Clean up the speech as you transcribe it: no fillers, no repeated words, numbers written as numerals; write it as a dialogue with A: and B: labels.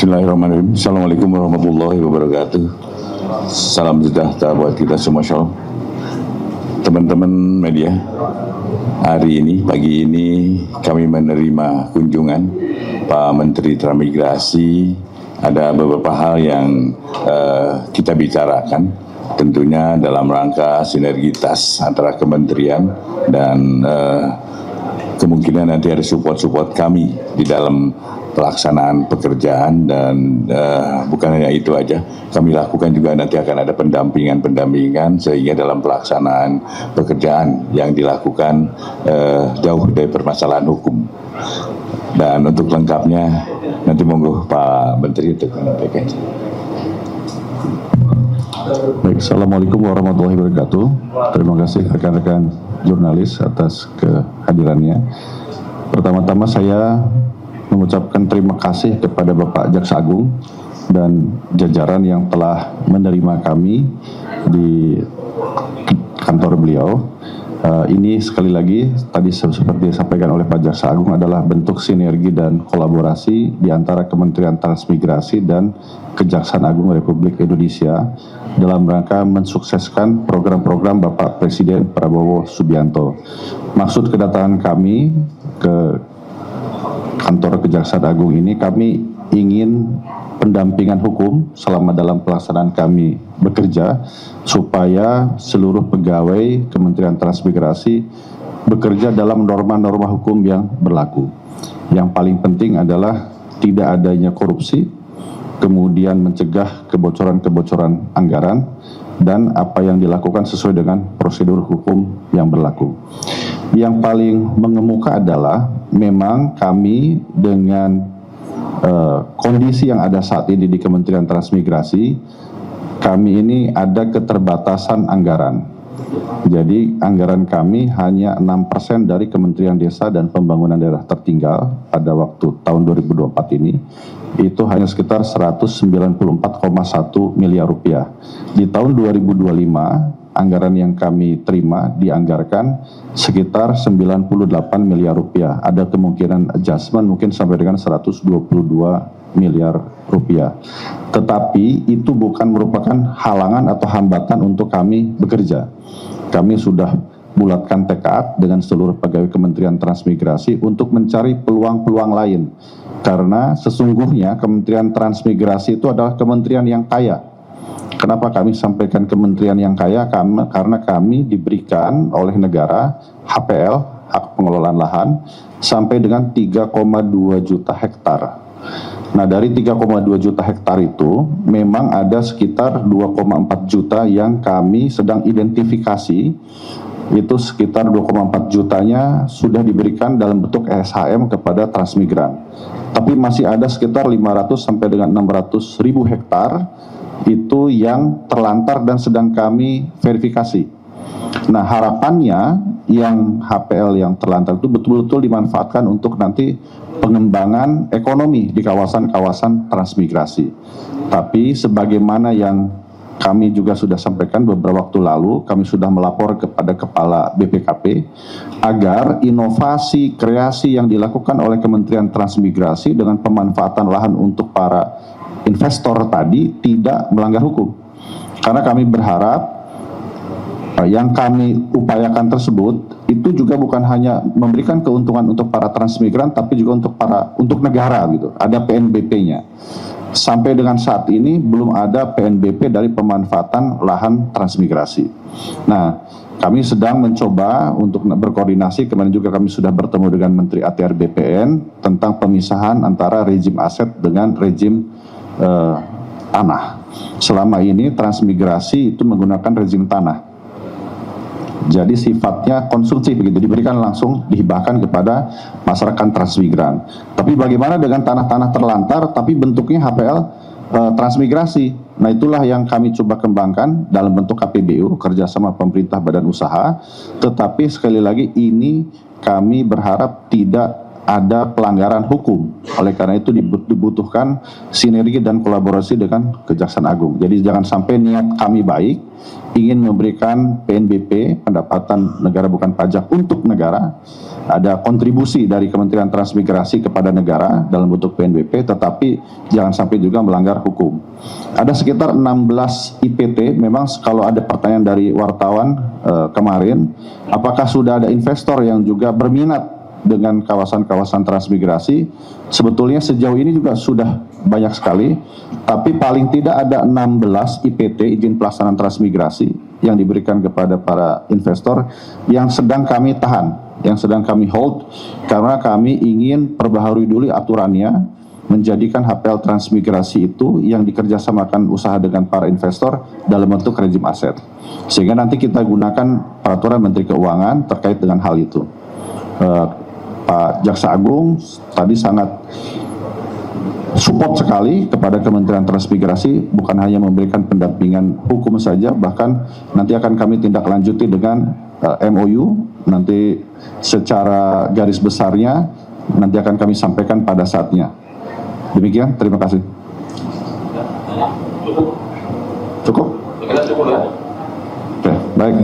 A: Bismillahirrahmanirrahim. Assalamualaikum warahmatullahi wabarakatuh. Salam sejahtera buat kita semua, Syal. Teman-teman media, hari ini, pagi ini kami menerima kunjungan Pak Menteri Transmigrasi. Ada beberapa hal yang kita bicarakan, tentunya dalam rangka sinergitas antara kementerian dan kemungkinan nanti ada support kami di dalam pelaksanaan pekerjaan. Dan bukan hanya itu aja, kami lakukan juga nanti akan ada pendampingan sehingga dalam pelaksanaan pekerjaan yang dilakukan jauh dari permasalahan hukum. Dan untuk lengkapnya nanti monggo Pak Menteri untuk menyampaikan.
B: Baik, Assalamualaikum warahmatullahi wabarakatuh. Terima kasih rekan-rekan jurnalis atas kehadirannya. Pertama-tama saya mengucapkan terima kasih kepada Bapak Jaksa Agung dan jajaran yang telah menerima kami di kantor beliau. Ini sekali lagi tadi seperti disampaikan oleh Pak Jaksa Agung adalah bentuk sinergi dan kolaborasi di antara Kementerian Transmigrasi dan Kejaksaan Agung Republik Indonesia dalam rangka mensukseskan program-program Bapak Presiden Prabowo Subianto. Maksud kedatangan kami ke kantor Kejaksaan Agung ini, kami ingin pendampingan hukum selama dalam pelaksanaan kami bekerja, supaya seluruh pegawai Kementerian Transmigrasi bekerja dalam norma-norma hukum yang berlaku. Yang paling penting adalah tidak adanya korupsi, kemudian mencegah kebocoran-kebocoran anggaran, dan apa yang dilakukan sesuai dengan prosedur hukum yang berlaku. Yang paling mengemuka adalah memang kami dengan kondisi yang ada saat ini di Kementerian Transmigrasi, kami ini ada keterbatasan anggaran. Jadi anggaran kami hanya 6% dari Kementerian Desa dan Pembangunan Daerah Tertinggal pada waktu tahun 2024 ini, itu hanya sekitar 194,1 miliar rupiah. Di tahun 2025, anggaran yang kami terima dianggarkan sekitar 98 miliar rupiah. Ada kemungkinan adjustment mungkin sampai dengan 122 miliar rupiah. Tetapi itu bukan merupakan halangan atau hambatan untuk kami bekerja. Kami sudah bulatkan tekad dengan seluruh pegawai Kementerian Transmigrasi untuk mencari peluang-peluang lain. Karena sesungguhnya Kementerian Transmigrasi itu adalah kementerian yang kaya. Kenapa kami sampaikan kementerian yang kaya? Karena kami diberikan oleh negara HPL, hak pengelolaan lahan, sampai dengan 3,2 juta hektar. Nah, dari 3,2 juta hektar itu memang ada sekitar 2,4 juta yang kami sedang identifikasi. Itu sekitar 2,4 jutanya sudah diberikan dalam bentuk SHM kepada transmigran. Tapi masih ada sekitar 500 sampai dengan 600 ribu hektar itu yang terlantar dan sedang kami verifikasi. Nah, harapannya yang HPL yang terlantar itu betul-betul dimanfaatkan untuk nanti pengembangan ekonomi di kawasan-kawasan transmigrasi. Tapi sebagaimana yang kami juga sudah sampaikan beberapa waktu lalu, kami sudah melapor kepada Kepala BPKP agar inovasi kreasi yang dilakukan oleh Kementerian Transmigrasi dengan pemanfaatan lahan untuk para investor tadi tidak melanggar hukum. Karena kami berharap yang kami upayakan tersebut itu juga bukan hanya memberikan keuntungan untuk para transmigran, tapi juga untuk negara gitu. Ada PNBP-nya. Sampai dengan saat ini belum ada PNBP dari pemanfaatan lahan transmigrasi. Nah, kami sedang mencoba untuk berkoordinasi, kemarin juga kami sudah bertemu dengan Menteri ATR BPN tentang pemisahan antara rejim aset dengan rejim tanah. Selama ini transmigrasi itu menggunakan rejim tanah. Jadi sifatnya konsumsi begitu, diberikan langsung, dihibahkan kepada masyarakat transmigran. Tapi bagaimana dengan tanah-tanah terlantar tapi bentuknya HPL transmigrasi? Nah, itulah yang kami coba kembangkan dalam bentuk KPBU, kerjasama pemerintah badan usaha. Tetapi sekali lagi ini kami berharap tidak ada pelanggaran hukum. Oleh karena itu dibutuhkan sinergi dan kolaborasi dengan Kejaksaan Agung. Jadi jangan sampai niat kami baik, ingin memberikan PNBP, pendapatan negara bukan pajak untuk negara, ada kontribusi dari Kementerian Transmigrasi kepada negara dalam bentuk PNBP, tetapi jangan sampai juga melanggar hukum. Ada sekitar 16 IPT, memang kalau ada pertanyaan dari wartawan kemarin, apakah sudah ada investor yang juga berminat dengan kawasan-kawasan transmigrasi? Sebetulnya sejauh ini juga sudah banyak sekali, tapi paling tidak ada 16 IPT, izin pelaksanaan transmigrasi, yang diberikan kepada para investor yang sedang kami tahan, yang sedang kami hold, karena kami ingin perbaharui dulu aturannya, menjadikan HPL transmigrasi itu yang dikerjasamakan usaha dengan para investor dalam bentuk rezim aset. Sehingga nanti kita gunakan peraturan Menteri Keuangan terkait dengan hal itu. Pak Jaksa Agung tadi sangat support sekali kepada Kementerian Transmigrasi, bukan hanya memberikan pendampingan hukum saja, bahkan nanti akan kami tindak lanjuti dengan MOU, nanti secara garis besarnya nanti akan kami sampaikan pada saatnya. Demikian, terima kasih. Cukup? Oke, baik.